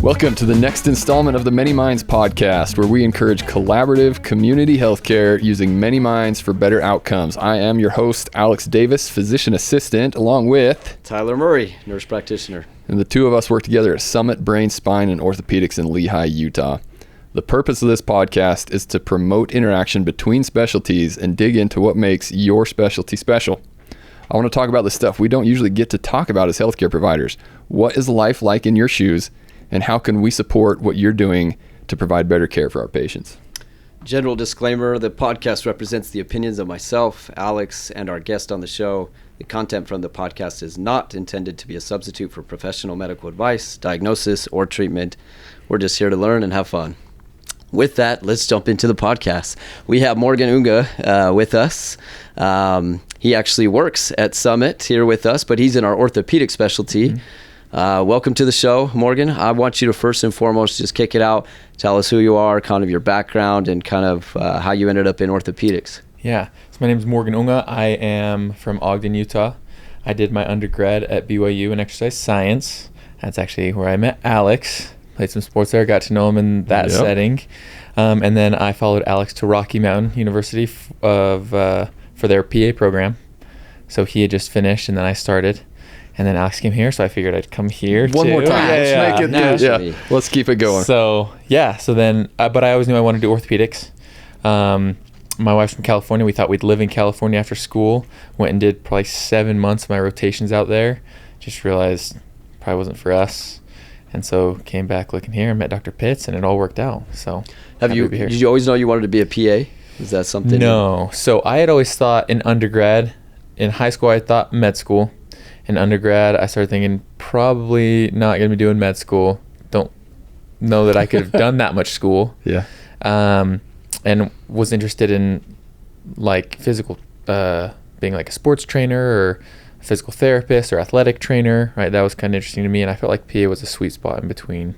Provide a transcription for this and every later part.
Welcome to the next installment of the Many Minds podcast, where we encourage collaborative community healthcare using many minds for better outcomes. I am your host, Alex Davis, physician assistant, along with Tyler Murray, nurse practitioner. And the two of us work together at Summit Brain, Spine, and Orthopedics in Lehi, Utah. The purpose of this podcast is to promote interaction between specialties and dig into what makes your specialty special. I want to talk about the stuff we don't usually get to talk about as healthcare providers. What is life like in your shoes, and how can we support what you're doing to provide better care for our patients? General disclaimer, the podcast represents the opinions of myself, Alex, and our guest on the show. The content from the podcast is not intended to be a substitute for professional medical advice, diagnosis, or treatment. We're just here to learn and have fun. With that, let's jump into the podcast. We have Morgan Unga with us. He actually works at Summit here with us, but he's in our orthopedic specialty. Mm-hmm. Welcome to the show, Morgan. I want you to first and foremost just kick it out. Tell us who you are, kind of your background, and kind of how you ended up in orthopedics. Yeah, so my name is Morgan Unga. I am from Ogden, Utah. I did my undergrad at BYU in exercise science. That's actually where I met Alex. Played some sports there, got to know him in that setting. And then I followed Alex to Rocky Mountain University for their PA program. So he had just finished, and then I started. And then Alex came here, so I figured I'd come here One more time. Let's keep it going. So then, but I always knew I wanted to do orthopedics. My wife's from California. We thought we'd live in California after school. Went and did probably 7 months of my rotations out there. Just realized probably wasn't for us. And so came back looking here and met Dr. Pitts, and it all worked out. So did you always know you wanted to be a PA? Is that something? No. So I had always thought in undergrad, in high school, I thought med school. In undergrad, I started thinking probably not going to be doing med school. Don't know that I could have done that much school. Yeah. And was interested in like physical, being like a sports trainer or a physical therapist or athletic trainer, right? That was kind of interesting to me. And I felt like PA was a sweet spot in between.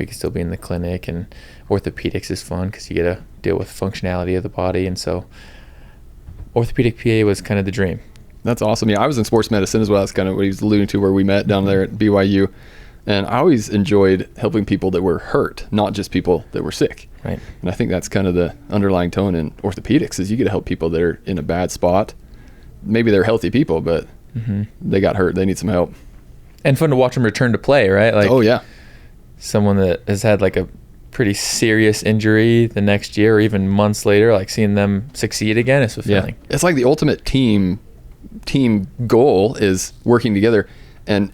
We could still be in the clinic, and orthopedics is fun because you get to deal with functionality of the body. And so orthopedic PA was kind of the dream. That's awesome. Yeah, I was in sports medicine as well. That's kind of what he was alluding to, where we met down there at BYU. And I always enjoyed helping people that were hurt, not just people that were sick. Right. And I think that's kind of the underlying tone in orthopedics, is you get to help people that are in a bad spot. Maybe they're healthy people, but they got hurt. They need some help. And fun to watch them return to play, right? Like, oh, yeah. Someone that has had like a pretty serious injury the next year or even months later, like seeing them succeed again is fulfilling. Yeah. It's like the ultimate team goal is working together and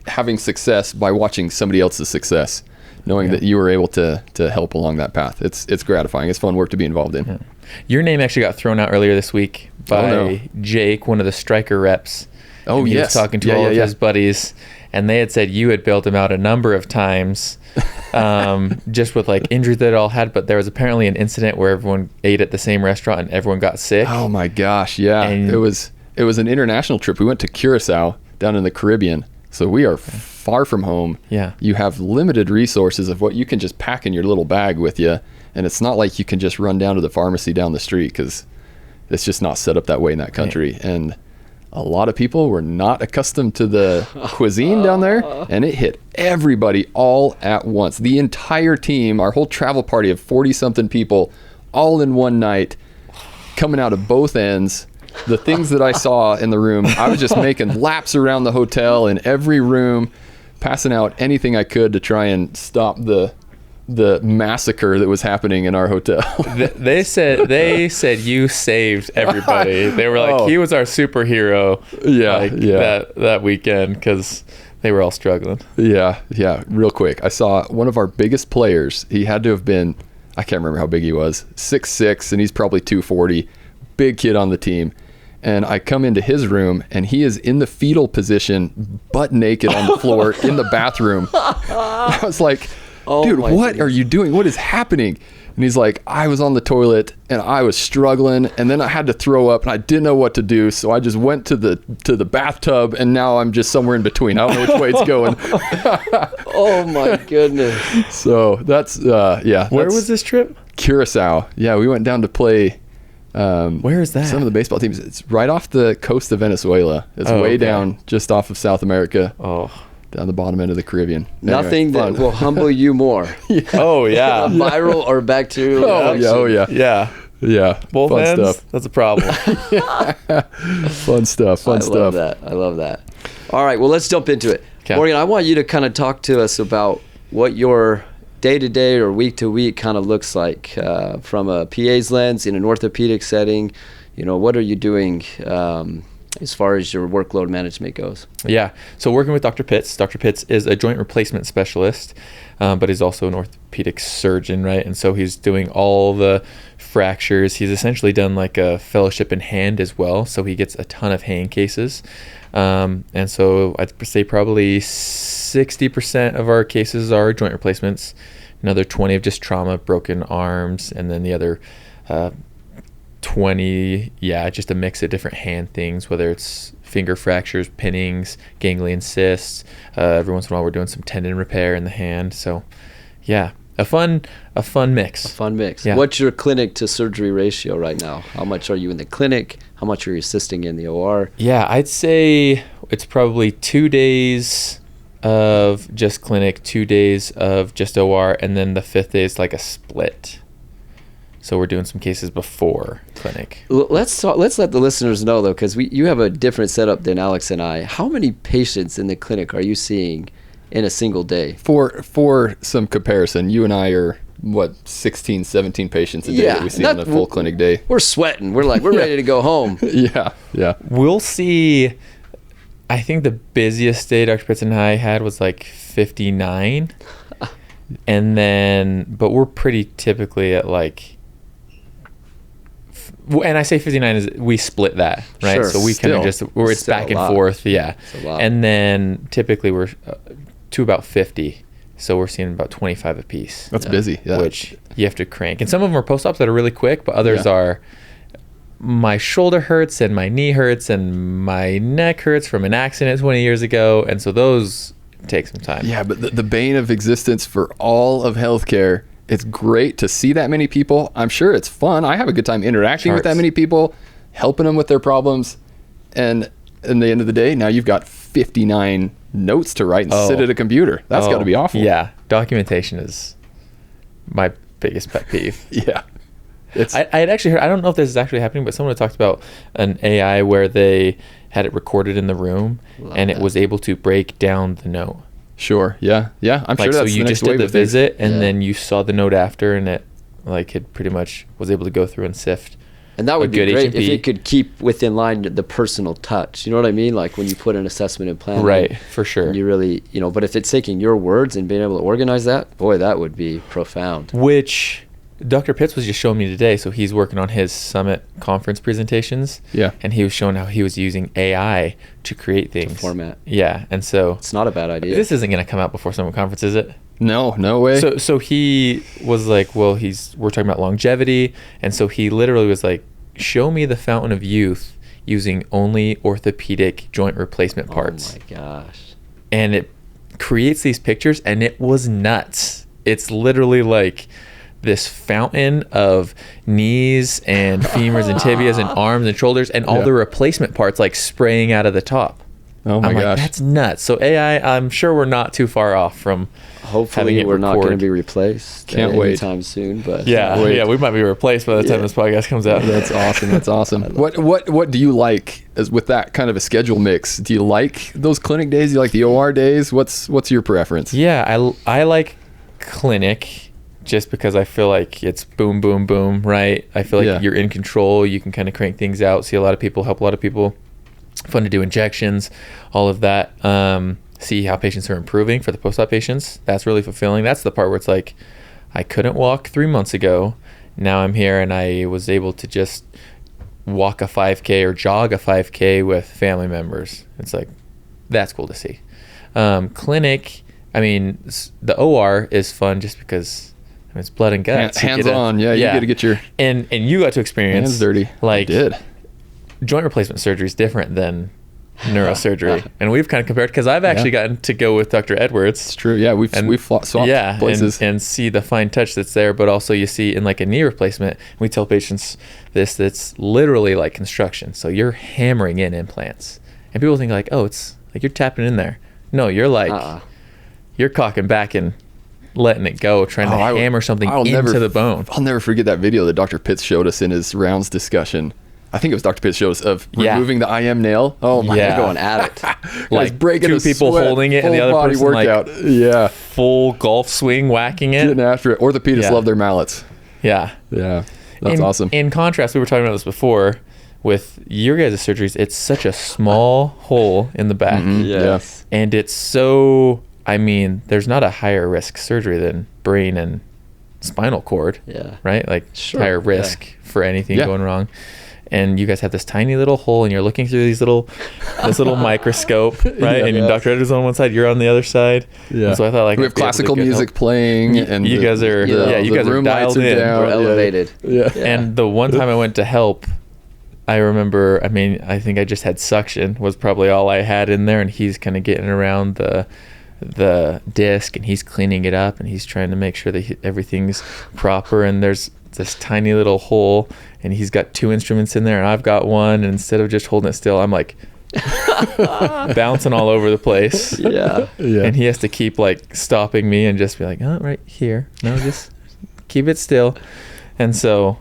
having success by watching somebody else's success, knowing that you were able to help along that path. It's gratifying. It's fun work to be involved in. Yeah. Your name actually got thrown out earlier this week by Jake, one of the striker reps. Oh, and he was talking to all of his buddies, and they had said you had bailed him out a number of times, just with like injuries that all had. But there was apparently an incident where everyone ate at the same restaurant and everyone got sick. Oh my gosh, yeah. And it was an international trip. We went to Curacao down in the Caribbean. So we are far from home. Yeah. You have limited resources of what you can just pack in your little bag with you. And it's not like you can just run down to the pharmacy down the street, because it's just not set up that way in that country. Right. And a lot of people were not accustomed to the cuisine down there, and it hit everybody all at once. The entire team, our whole travel party of 40-something people, all in one night, coming out of both ends. The things that I saw in the room, I was just making laps around the hotel in every room, passing out anything I could to try and stop the massacre that was happening in our hotel. They said you saved everybody. They were like, he was our superhero. That weekend, because they were all struggling. Yeah. Real quick, I saw one of our biggest players. He had to have been, I can't remember how big he was, 6'6", and he's probably 240. Big kid on the team. And I come into his room, and he is in the fetal position, butt naked on the floor in the bathroom. I was like, dude, what are you doing? What is happening? And he's like, I was on the toilet and I was struggling, and then I had to throw up and I didn't know what to do. So I just went to the bathtub, and now I'm just somewhere in between. I don't know which way it's going. Oh my goodness. So that's, Where was this trip? Curacao. Yeah, we went down to play. Where is that? Some of the baseball teams. It's right off the coast of Venezuela. It's way down just off of South America. Oh. down the bottom end of the Caribbean. Nothing that will humble you more. Oh yeah. Viral or bacterial infection. Oh yeah. Yeah. Yeah. Both Fun ends. stuff. That's a problem. Fun stuff. I love that. I love that. All right, well, let's jump into it. Okay. Morgan, I want you to kind of talk to us about what your day-to-day or week-to-week kind of looks like from a PA's lens in an orthopedic setting. What are you doing as far as your workload management goes? Yeah. So working with Dr. Pitts. Dr. Pitts is a joint replacement specialist, but he's also an orthopedic surgeon, right? And so he's doing all the fractures. He's essentially done like a fellowship in hand as well. So he gets a ton of hand cases. And so I'd say probably 60% of our cases are joint replacements, another 20 of just trauma, broken arms, and then the other 20, just a mix of different hand things, whether it's finger fractures, pinnings, ganglion cysts. Every once in a while we're doing some tendon repair in the hand. So yeah, a fun mix. A fun mix. Yeah. What's your clinic to surgery ratio right now? How much are you in the clinic? How much are you assisting in the OR? Yeah, I'd say it's probably 2 days of just clinic, 2 days of just OR, and then the 5th day is like a split. So we're doing some cases before clinic. Let's let the listeners know, though, because you have a different setup than Alex and I. How many patients in the clinic are you seeing in a single day? For some comparison, you and I are 16, 17 patients a day that we see on a full clinic day. We're sweating. We're ready to go home. Yeah. We'll see. I think the busiest day Dr. Pitts and I had was like 59. And then, but we're pretty typically at like, and I say 59 is we split that, right? Sure. So we kind of just, where it's back and forth. Yeah. And then typically we're to about 50. So we're seeing about 25 a piece. That's busy. Yeah. Which you have to crank. And some of them are post-ops that are really quick, but others are, my shoulder hurts and my knee hurts and my neck hurts from an accident 20 years ago. And so those take some time. Yeah, but the bane of existence for all of healthcare, it's great to see that many people. I'm sure it's fun. I have a good time interacting with that many people, helping them with their problems. And in the end of the day, now you've got 59 notes to write and sit at a computer. That's got to be awful. Yeah. Documentation is my biggest pet peeve. Yeah. I had actually heard, I don't know if this is actually happening, but someone had talked about an AI where they had it recorded in the room and it was able to break down the note. Sure. Yeah. I'm sure that's so you the just next did the wave of things. visit and then you saw the note after, and it like it pretty much was able to go through and sift. And that would be good great H&P. if it could keep within line the personal touch. You know what I mean? Like when you put an assessment and plan. Right, for sure. You really, but if it's taking your words and being able to organize that, boy, that would be profound. Which Dr. Pitts was just showing me today. So he's working on his summit conference presentations. Yeah. And he was showing how he was using AI to create things. Format. Yeah. And so it's not a bad idea. This isn't going to come out before summit conference, is it? No way. So he was like, well, we're talking about longevity. And so he literally was like, show me the fountain of youth using only orthopedic joint replacement parts. Oh my gosh. And it creates these pictures, and it was nuts. It's literally like this fountain of knees and femurs and tibias and arms and shoulders and all the replacement parts like spraying out of the top. Oh my gosh. Like, that's nuts. So AI, I'm sure we're not too far off from hopefully we're not going to be replaced Can't wait anytime soon, but yeah, we might be replaced by the time this podcast comes out. That's awesome. What do you like as with that kind of a schedule mix? Do you like those clinic days? Do you like the OR days? What's your preference? Yeah, I like clinic just because I feel like it's boom, boom, boom, right? I feel like you're in control. You can kind of crank things out, see a lot of people, help a lot of people. Fun to do injections, all of that. See how patients are improving for the post-op patients. That's really fulfilling. That's the part where it's like, I couldn't walk 3 months ago. Now I'm here and I was able to just walk a 5K or jog a 5K with family members. It's like, that's cool to see. Clinic, I mean, the OR is fun just because it's blood and guts. Hands on. You get to get your and you got to experience hands dirty. Like, I did. Joint replacement surgery is different than neurosurgery, and we've kind of compared because I've actually gotten to go with Dr. Edwards. It's true. Yeah, we've swapped places and see the fine touch that's there, but also you see in like a knee replacement, we tell patients that's literally like construction. So you're hammering in implants, and people think like, oh, it's like you're tapping in there. No, you're like, you're cocking back and letting it go, trying to hammer something into the bone. I'll never forget that video that Dr. Pitts showed us in his rounds discussion. I think it was Dr. Pitts showed us of removing the IM nail. Oh my God, going at it. Like breaking two people holding it and the other person workout. Like full golf swing whacking it. Getting after it. Orthopedics love their mallets. Yeah. Yeah. That's awesome. In contrast, we were talking about this before, with your guys' surgeries, it's such a small hole in the back. Yes. And it's so, I mean, there's not a higher risk surgery than brain and spinal cord. Yeah. Right? Like higher risk for anything going wrong. And you guys have this tiny little hole, and you're looking through this little microscope, right? And Dr. Ed is on one side, you're on the other side. Yeah. And so I thought, like, we have classical music playing, and you guys are, you guys are dialed in. We're elevated. Yeah. And the one time I went to help, I remember, I mean, I think I just had suction was probably all I had in there, and he's kind of getting around the disc, and he's cleaning it up, and he's trying to make sure that everything's proper, and there's this tiny little hole, and he's got two instruments in there, and I've got one, and instead of just holding it still, I'm like bouncing all over the place. Yeah. And he has to keep like stopping me and just be like, oh, right here, no, just keep it still. And so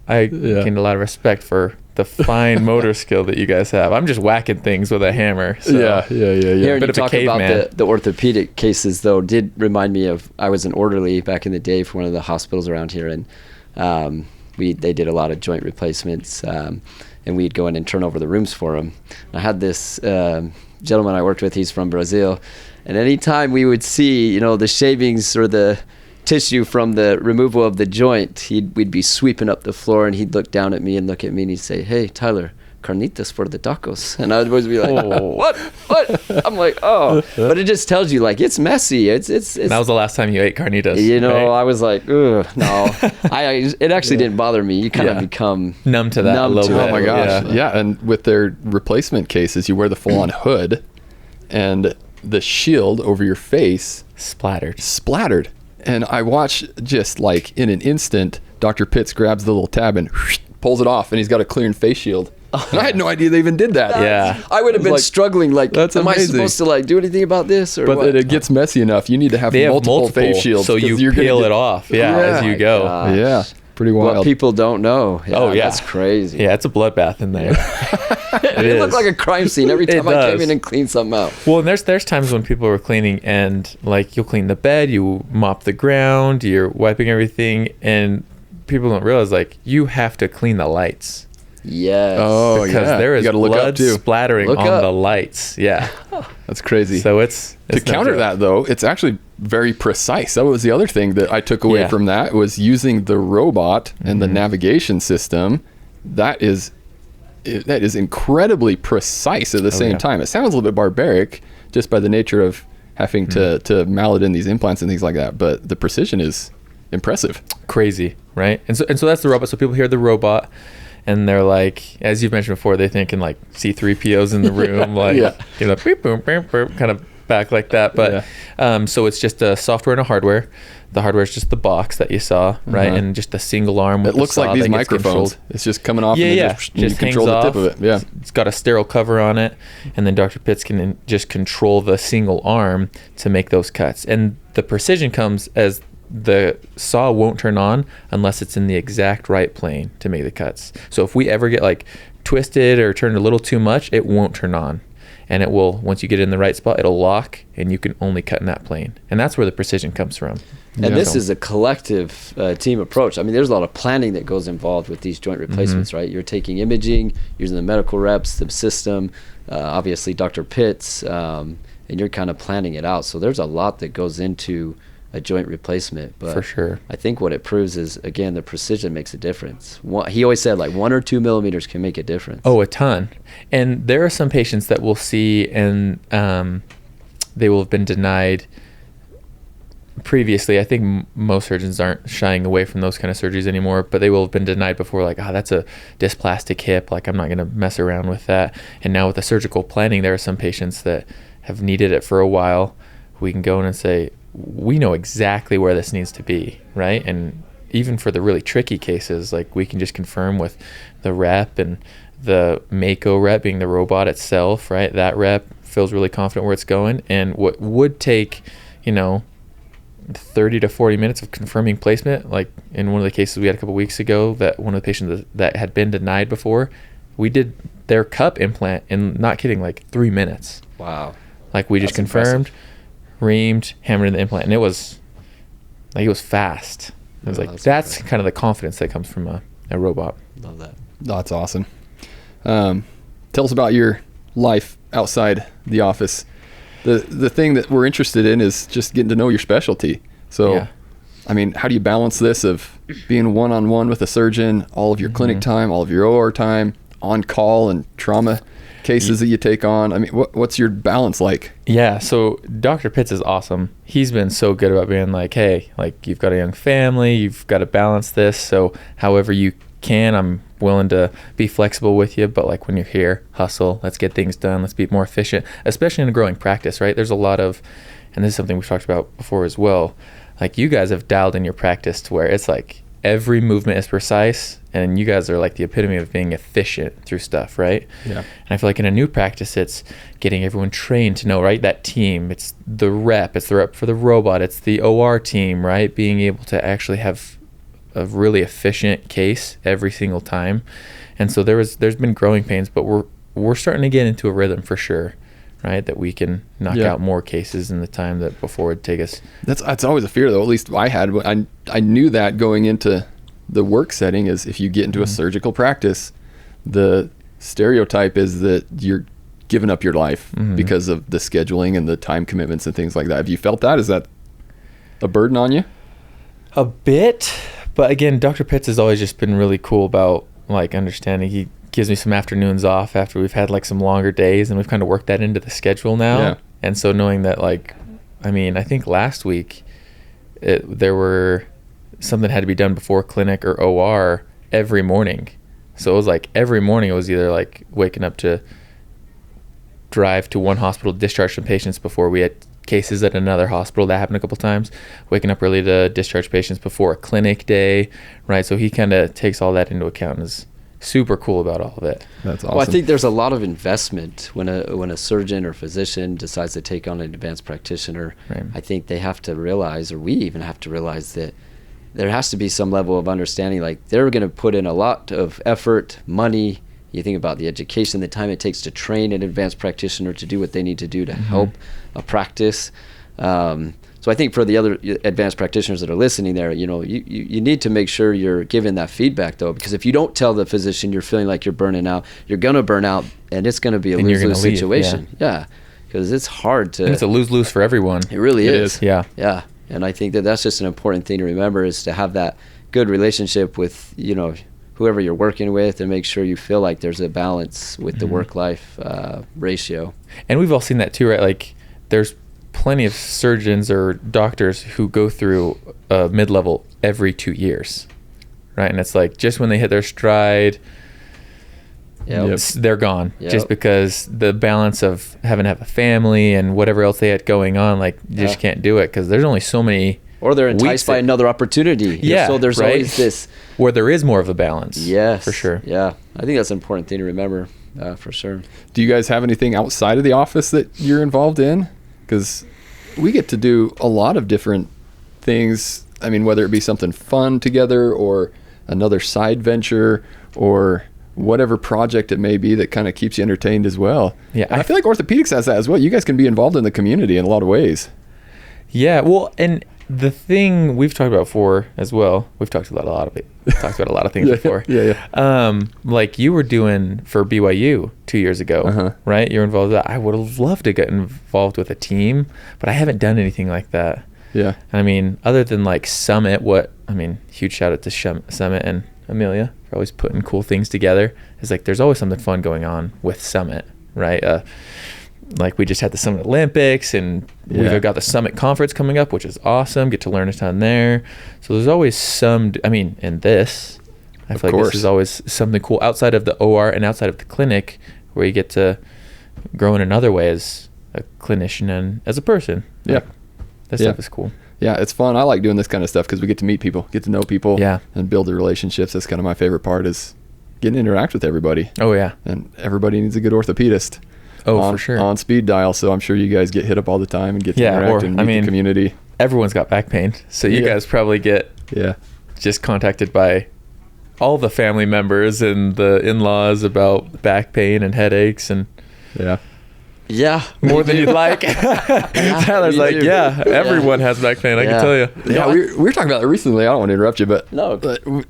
I gained a lot of respect for the fine motor skill that you guys have. I'm just whacking things with a hammer. So. Yeah. Hearing you talk about the orthopedic cases, though, did remind me of, I was an orderly back in the day for one of the hospitals around here, and they did a lot of joint replacements, and we'd go in and turn over the rooms for them. And I had this gentleman I worked with, he's from Brazil, and anytime we would see, the shavings or the tissue from the removal of the joint, we'd be sweeping up the floor, and he'd look down at me and look at me, and he'd say, "Hey, Tyler, carnitas for the tacos." And I'd always be like, what? I'm like, but it just tells you, like, it's messy. It's that was the last time you ate carnitas. Right? I was like, ugh, no. It actually didn't bother me. You kind of become numb to that a little bit. Oh my gosh. Yeah. And with their replacement cases, you wear the full on hood, and the shield over your face splattered. And I watch, just like in an instant, Dr. Pitts grabs the little tab and pulls it off, and he's got a clear face shield. And I had no idea they even did that. I would have been struggling, like, that's am amazing. I supposed to like do anything about this? Or but what? It gets messy enough. You need to have multiple face shields. So you peel it off as you go. Gosh. Yeah. Pretty wild. What people don't know. That's crazy. Yeah, it's a bloodbath in there. It looked like a crime scene every time I came in and cleaned something out. Well, and there's times when people were cleaning, and like you'll clean the bed, you mop the ground, you're wiping everything, and people don't realize, like, you have to clean the lights. Yes. Oh, because there is blood splattering on the lights. Yeah. That's crazy. So it's to counter that, though, it's actually very precise. That was the other thing that I took away from that, was using the robot and the navigation system. That is incredibly precise at the same time. It sounds a little bit barbaric just by the nature of having to mallet in these implants and things like that, but the precision is impressive. Crazy, right? And so that's the robot. So people hear the robot, and they're like, as you've mentioned before, they're thinking like C-3POs in the room, like beep, boom, beep, boom, kind of back like that. But so it's just a software and a hardware. The hardware is just the box that you saw, right? And just a single arm. With it looks like these microphones. It's just coming off. And just hangs control the off. tip of it. Yeah, it's got a sterile cover on it, and then Dr. Pitts can just control the single arm to make those cuts. And the precision comes as the saw won't turn on unless it's in the exact right plane to make the cuts. So if we ever get like twisted or turned a little too much, it won't turn on. And it will, once you get in the right spot, it'll lock, and you can only cut in that plane. And that's where the precision comes from. And this is a collective team approach. I mean, there's a lot of planning that goes involved with these joint replacements, right? You're taking imaging, using the medical reps, the system, obviously Dr. Pitts, and you're kind of planning it out. So there's a lot that goes into a joint replacement. But for sure. I think what it proves is, again, the precision makes a difference. He always said like 1 or 2 millimeters can make a difference. Oh, a ton. And there are some patients that we'll see, and they will have been denied previously. I think most surgeons aren't shying away from those kind of surgeries anymore, but they will have been denied before, like, that's a dysplastic hip, like I'm not going to mess around with that. And now with the surgical planning, there are some patients that have needed it for a while. We can go in and say, we know exactly where this needs to be, right? And even for the really tricky cases, like, we can just confirm with the rep, and the Mako rep being the robot itself, right? That rep feels really confident where it's going. And what would take, 30 to 40 minutes of confirming placement, like in one of the cases we had a couple weeks ago, that one of the patients that had been denied before, we did their cup implant in, not kidding, like 3 minutes. Wow. Like we just confirmed, impressive. Reamed, hammered in the implant, and it was fast. It was that's kind of the confidence that comes from a robot. Love that. That's awesome. Tell us about your life outside the office. The thing that we're interested in is just getting to know your specialty. So, yeah. I mean, how do you balance this of being one-on-one with a surgeon, all of your clinic time, all of your OR time, on call and trauma cases that you take on? I mean, what's your balance like? Yeah, so Dr. Pitts is awesome. He's been so good about being like, hey, like you've got a young family, you've got to balance this. So however you can, I'm willing to be flexible with you, but like when you're here, hustle, let's get things done, let's be more efficient, especially in a growing practice, right? There's a lot of, and this is something we've talked about before as well, like you guys have dialed in your practice to where it's like every movement is precise, and you guys are like the epitome of being efficient through stuff, right? Yeah. And I feel like in a new practice, it's getting everyone trained to know, right? That team, it's the rep for the robot, it's the OR team, right? Being able to actually have a really efficient case every single time. And so there's been growing pains, but we're starting to get into a rhythm for sure, right? That we can knock out more cases in the time that before would take us. That's always a fear, though. At least I had. I knew that going into the work setting is if you get into a surgical practice, the stereotype is that you're giving up your life because of the scheduling and the time commitments and things like that. Have you felt that? Is that a burden on you? A bit. But again, Dr. Pitts has always just been really cool about like understanding. He gives me some afternoons off after we've had like some longer days, and we've kind of worked that into the schedule now. Yeah. And so knowing that, like, I mean, I think last week there were something had to be done before clinic or OR every morning. So it was like every morning it was either like waking up to drive to one hospital, discharge some patients before we had cases at another hospital. That happened a couple times. Waking up early to discharge patients before a clinic day, right? So he kind of takes all that into account and is super cool about all of it. That's awesome. Well, I think there's a lot of investment when a surgeon or physician decides to take on an advanced practitioner. Right. I think they have to realize, or we even have to realize, that there has to be some level of understanding. Like they're going to put in a lot of effort, money. You think about the education, the time it takes to train an advanced practitioner to do what they need to do to help a practice. So I think for the other advanced practitioners that are listening there, you need to make sure you're giving that feedback, though, because if you don't tell the physician you're feeling like you're burning out, you're going to burn out, and it's going to be a lose-lose situation. Yeah, because it's hard to... And it's a lose-lose for everyone. It really is. Yeah. Yeah, and I think that's just an important thing to remember, is to have that good relationship with, whoever you're working with, and make sure you feel like there's a balance with the work-life ratio. And we've all seen that too, right? Like there's plenty of surgeons or doctors who go through a mid-level every 2 years, right? And it's like just when they hit their stride, they're gone. Just because the balance of having to have a family and whatever else they had going on, like you just can't do it because there's only so many. Or they're enticed by another opportunity. Yeah, so there's always this... Where there is more of a balance. Yes. For sure. Yeah. I think that's an important thing to remember, for sure. Do you guys have anything outside of the office that you're involved in? Because we get to do a lot of different things. I mean, whether it be something fun together or another side venture or whatever project it may be that kind of keeps you entertained as well. Yeah. And I feel like Orthopedics has that as well. You guys can be involved in the community in a lot of ways. Yeah. Well, and the thing we've talked about before as well, we've talked about a lot of it. Talked about a lot of things before. Yeah. Like you were doing for BYU 2 years ago, right? You're involved with that. I would have loved to get involved with a team, but I haven't done anything like that. Yeah. I mean, other than like Summit, huge shout out to Summit and Amelia for always putting cool things together. It's like there's always something fun going on with Summit, right? Like we just had the Summit Olympics, and we've got the Summit Conference coming up, which is awesome. Get to learn a ton there. So there's always in this, I feel like this is always something cool outside of the OR and outside of the clinic, where you get to grow in another way as a clinician and as a person. Yeah. That stuff is cool. Yeah, it's fun. I like doing this kind of stuff because we get to meet people, get to know people, and build the relationships. That's kind of my favorite part, is getting to interact with everybody. Oh, yeah. And everybody needs a good orthopedist. on, for sure. on speed dial. So I'm sure you guys get hit up all the time and get to interact and meet the community. Everyone's got back pain. So you guys probably get just contacted by all the family members and the in-laws about back pain and headaches and more than you'd like. Tyler's like, everyone has back pain. I can tell you. Yeah, we were talking about it recently. I don't want to interrupt you, but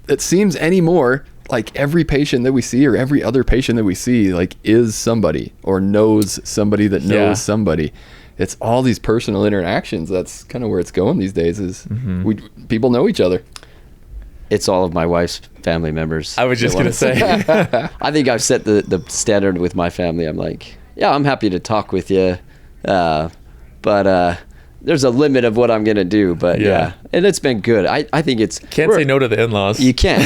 it seems anymore like every patient that we see or every other patient that we see like is somebody or knows somebody that knows somebody. It's all these personal interactions. That's kind of where it's going these days is people know each other. It's all of my wife's family members. I was just going to say. I think I've set the standard with my family. I'm like, I'm happy to talk with you, but there's a limit of what I'm going to do. But and it's been good. I think it's... Can't say no to the in-laws. You can't.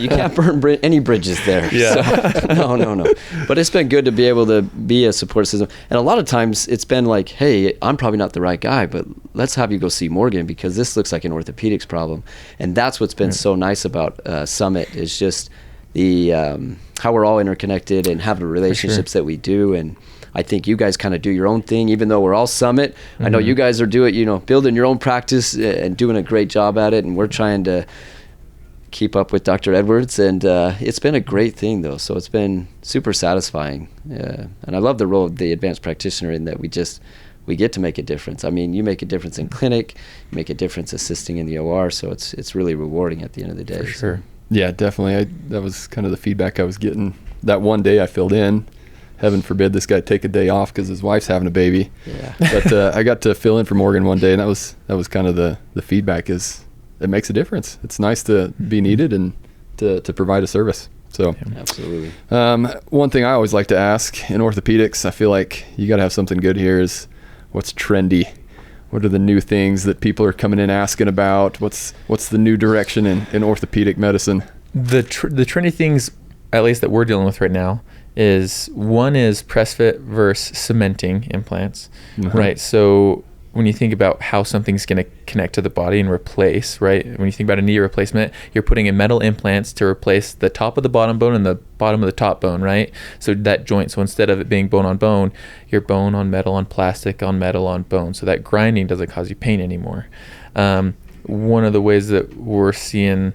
You can't burn any bridges there. Yeah. So, no. But it's been good to be able to be a support system. And a lot of times it's been like, hey, I'm probably not the right guy, but let's have you go see Morgan because this looks like an orthopedics problem. And that's what's been so nice about Summit is just the how we're all interconnected and having relationships that we do. And I think you guys kind of do your own thing, even though we're all Summit. I know you guys are building your own practice and doing a great job at it. And we're trying to keep up with Dr. Edwards. And it's been a great thing, though. So it's been super satisfying. And I love the role of the advanced practitioner in that we get to make a difference. I mean, you make a difference in clinic, you make a difference assisting in the OR. So it's really rewarding at the end of the day. For sure. Yeah, definitely. That was kind of the feedback I was getting. That one day I filled in, heaven forbid this guy take a day off because his wife's having a baby. Yeah. But I got to fill in for Morgan one day, and that was kind of the feedback is it makes a difference. It's nice to be needed and to provide a service. So absolutely. One thing I always like to ask in orthopedics, I feel like you got to have something good here is what's trendy? What are the new things that people are coming in asking about? What's the new direction in orthopedic medicine? The trendy things, at least that we're dealing with right now, is one is press fit versus cementing implants, right? So when you think about how something's going to connect to the body and replace, right? When you think about a knee replacement, you're putting in metal implants to replace the top of the bottom bone and the bottom of the top bone, right? So that joint, so instead of it being bone on bone, you're bone on metal on plastic on metal on bone. So that grinding doesn't cause you pain anymore. One of the ways that we're seeing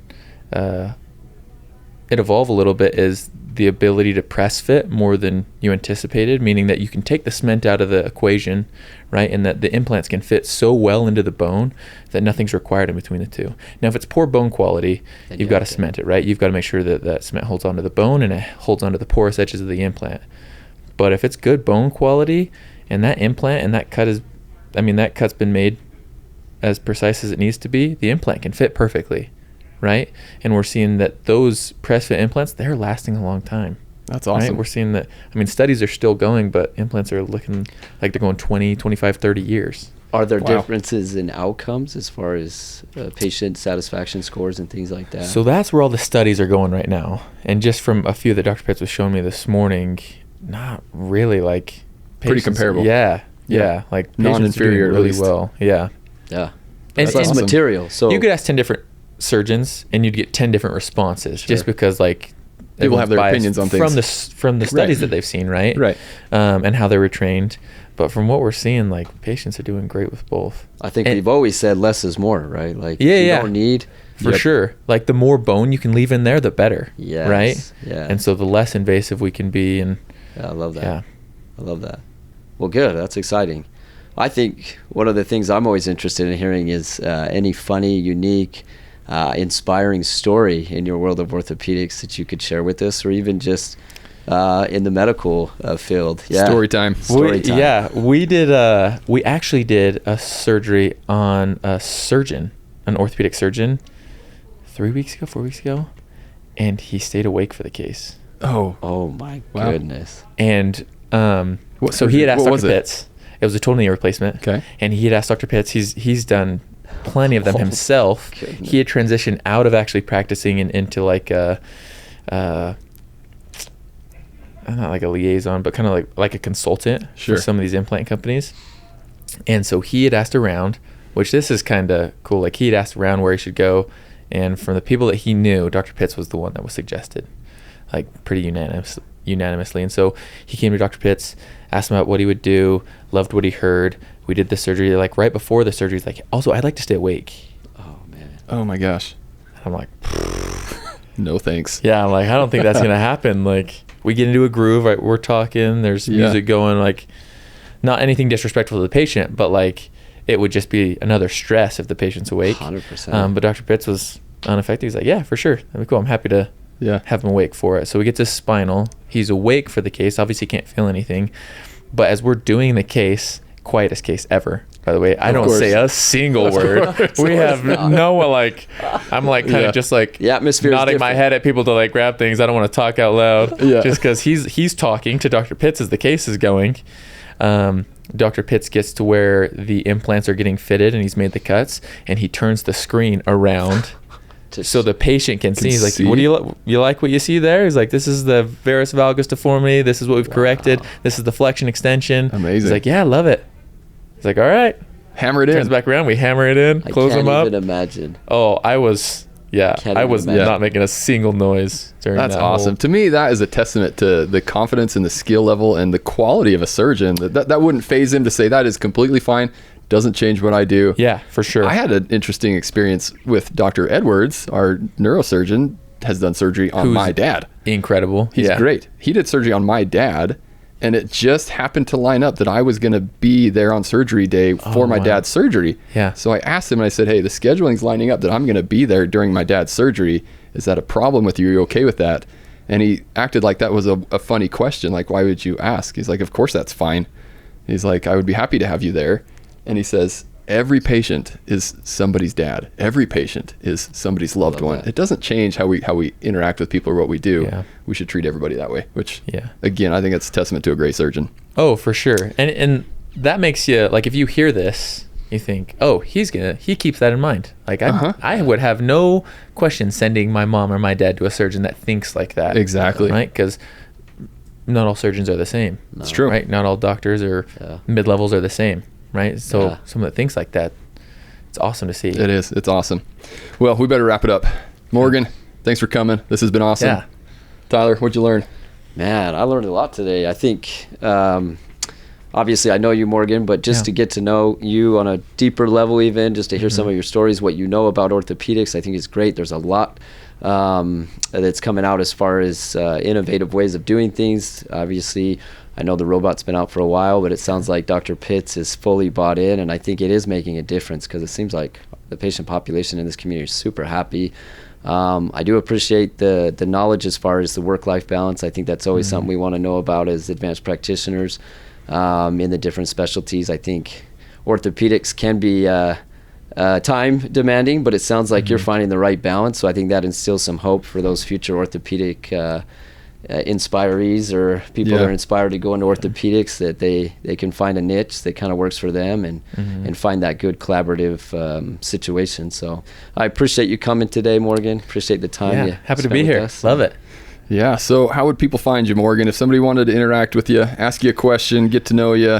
it evolve a little bit is the ability to press fit more than you anticipated, meaning that you can take the cement out of the equation, right? And that the implants can fit so well into the bone that nothing's required in between the two. Now, if it's poor bone quality, you've got to cement it, right? You've got to make sure that that cement holds onto the bone and it holds onto the porous edges of the implant. But if it's good bone quality and that implant and that cut's been made as precise as it needs to be, the implant can fit perfectly. Right? And we're seeing that those press fit implants, they're lasting a long time. That's awesome. Right? We're seeing that, studies are still going, but implants are looking like they're going 20, 25, 30 years. Are there differences in outcomes as far as patient satisfaction scores and things like that? So that's where all the studies are going right now. And just from a few that Dr. Pitts was showing me this morning, not really like pretty comparable. Yeah. Like non-inferior really well. Yeah. Yeah. And it's material. So you could ask 10 different surgeons and you'd get 10 different responses just because like people have their opinions on things from the studies that they've seen, right? And how they were trained. But from what we're seeing, like patients are doing great with both. I think we've always said less is more, right? Like you don't need for sure. Like the more bone you can leave in there, the better. Yes. Right? Yeah. And so the less invasive we can be. And I love that. Yeah. I love that. Well, good. That's exciting. I think one of the things I'm always interested in hearing is any funny, unique, inspiring story in your world of orthopedics that you could share with us, or even just in the medical field. Story time. We actually did a surgery on an orthopedic surgeon 4 weeks ago, and he stayed awake for the case. Oh my goodness. And so he had asked Dr. Pitts. It was a total knee replacement. Okay. And he had asked Dr. Pitts, he's done plenty of them himself. Goodness. He had transitioned out of actually practicing and into like a not like a liaison, but kind of like a consultant for some of these implant companies. And so he had asked around, which this is kind of cool. Like he had asked around where he should go, and from the people that he knew, Dr. Pitts was the one that was suggested. like pretty unanimously. And so he came to Dr. Pitts, asked him about what he would do, loved what he heard. We did the surgery. Like right before the surgery, he's like, also, I'd like to stay awake. Oh, man. Oh, my gosh. And I'm like, no thanks. yeah, I'm like, I don't think that's going to happen. Like, we get into a groove, right? We're talking, there's music going, like, not anything disrespectful to the patient, but like, it would just be another stress if the patient's awake. 100%. But Dr. Pitts was unaffected. He's like, yeah, for sure. That'd be cool. I'm happy to have him awake for it. So we get to spinal. He's awake for the case. Obviously can't feel anything. But as we're doing the case, quietest case ever, by the way. I don't say a single word. We have no, like, I'm like kind of just like the atmosphere nodding my head at people to like grab things. I don't want to talk out loud just because he's talking to Dr. Pitts as the case is going. Dr. Pitts gets to where the implants are getting fitted and he's made the cuts, and he turns the screen around so the patient can see. He's like, what do you like what you see there? He's like, this is the varus valgus deformity. This is what we've corrected. This is the flexion extension. Amazing. He's like, yeah, I love it. He's like, all right. Hammer it in. Turns back around. We hammer it in. Close them up. I can't even imagine. Oh, I was not making a single noise during that. That's awesome. To me, that is a testament to the confidence and the skill level and the quality of a surgeon. That wouldn't faze him to say that is completely fine. Doesn't change what I do. Yeah, for sure. I had an interesting experience with Dr. Edwards, our neurosurgeon, has done surgery on my dad. Incredible. He's great. He did surgery on my dad, and it just happened to line up that I was going to be there on surgery day for my dad's surgery. Yeah. So I asked him, and I said, hey, the scheduling's lining up that I'm going to be there during my dad's surgery. Is that a problem with you? Are you okay with that? And he acted like that was a funny question. Like, why would you ask? He's like, of course that's fine. He's like, I would be happy to have you there. And he says, every patient is somebody's dad. Every patient is somebody's loved one. It doesn't change how we interact with people or what we do. Yeah. We should treat everybody that way, which, again, I think it's a testament to a great surgeon. Oh, for sure. And that makes you, like, if you hear this, you think, oh, he keeps that in mind. Like, I would have no question sending my mom or my dad to a surgeon that thinks like that. Exactly. Right? Because not all surgeons are the same. It's true. Right? Not all doctors or mid-levels are the same. Right? So someone that thinks like that, it's awesome to see. It is. It's awesome. Well, we better wrap it up. Morgan, thanks for coming. This has been awesome. Yeah. Tyler, what'd you learn? Man, I learned a lot today. I think, obviously I know you, Morgan, but just to get to know you on a deeper level, even just to hear some of your stories, what you know about orthopedics, I think is great. There's a lot that's coming out as far as innovative ways of doing things. Obviously, I know the robot's been out for a while, but it sounds like Dr. Pitts is fully bought in, and I think it is making a difference because it seems like the patient population in this community is super happy. I do appreciate the knowledge as far as the work-life balance. I think that's always something we want to know about as advanced practitioners in the different specialties. I think orthopedics can be time demanding, but it sounds like you're finding the right balance. So I think that instills some hope for those future orthopedic inspirees or people that are inspired to go into orthopedics, that they can find a niche that kind of works for them and find that good collaborative situation. So I appreciate you coming today, Morgan. Appreciate the time. Yeah, happy to be here. Love it. Yeah. So how would people find you, Morgan? If somebody wanted to interact with you, ask you a question, get to know you,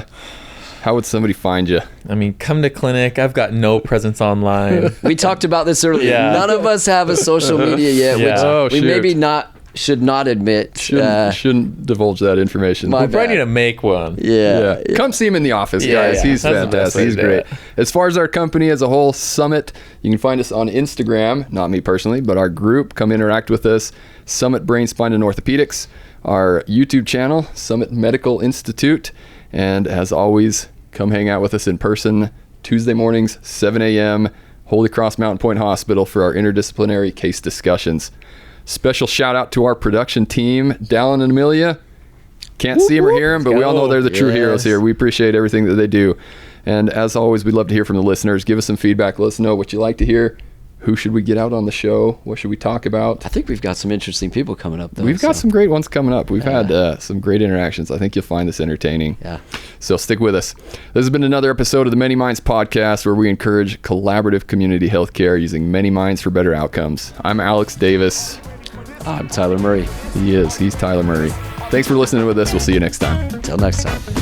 how would somebody find you? I mean, come to clinic. I've got no presence online. We talked about this earlier. Yeah. None of us have a social media yet, which we maybe should not admit. Shouldn't divulge that information. We probably need to make one. Yeah. Come see him in the office, guys. He's fantastic. He's great. As far as our company as a whole, Summit, you can find us on Instagram, not me personally, but our group. Come interact with us. Summit Brain, Spine, and Orthopedics. Our YouTube channel, Summit Medical Institute. And as always, come hang out with us in person Tuesday mornings, 7 a.m., Holy Cross Mountain Point Hospital for our interdisciplinary case discussions. Special shout out to our production team, Dallin and Amelia. Can't see them or hear them, but we all know they're the true heroes here. We appreciate everything that they do. And as always, we'd love to hear from the listeners. Give us some feedback. Let us know what you like to hear. Who should we get out on the show? What should we talk about? I think we've got some interesting people coming up, though. We've got some great ones coming up. We've had some great interactions. I think you'll find this entertaining. Yeah. So stick with us. This has been another episode of the Many Minds podcast, where we encourage collaborative community healthcare using many minds for better outcomes. I'm Alex Davis. I'm Tyler Murray. He's Tyler Murray. Thanks for listening with us. We'll see you next time. Until next time.